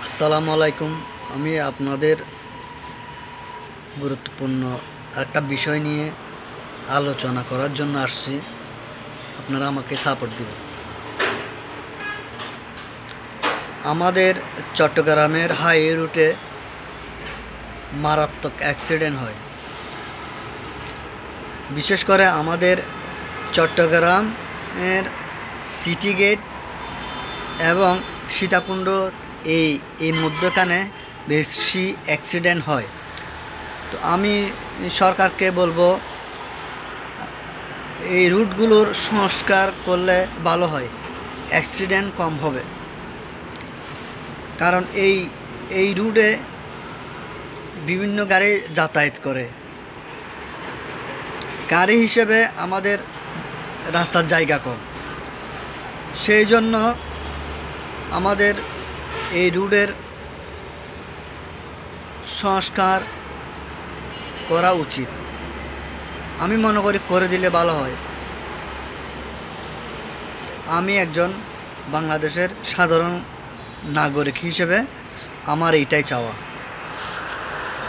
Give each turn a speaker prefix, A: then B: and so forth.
A: আসসালামু আলাইকুম। আমি আপনাদের গুরুত্বপূর্ণ একটা বিষয় নিয়ে আলোচনা করার জন্য আসছি। আপনারা আমাকে সাপোর্ট দিবেন। আমাদের চট্টগ্রামের হাইওয়ে রুটে মারাত্মক অ্যাক্সিডেন্ট হয়। বিশেষ করে আমাদের চট্টগ্রামের সিটি গেট এবং সীতাকুণ্ড এই মধ্যখানে বেশি অ্যাক্সিডেন্ট হয়। তো আমি সরকারকে বলবো এই রুটগুলোর সংস্কার করলে ভালো হয়, অ্যাক্সিডেন্ট কম হবে। কারণ এই রুটে বিভিন্ন গাড়ি যাতায়াত করে। গাড়ি হিসেবে আমাদের রাস্তার জায়গা কম, সেই জন্য আমাদের এই রুটের সংস্কার করা উচিত। আমি মনে করি করে দিলে ভালো হয়। আমি একজন বাংলাদেশের সাধারণ নাগরিক হিসেবে আমার এইটাই চাওয়া।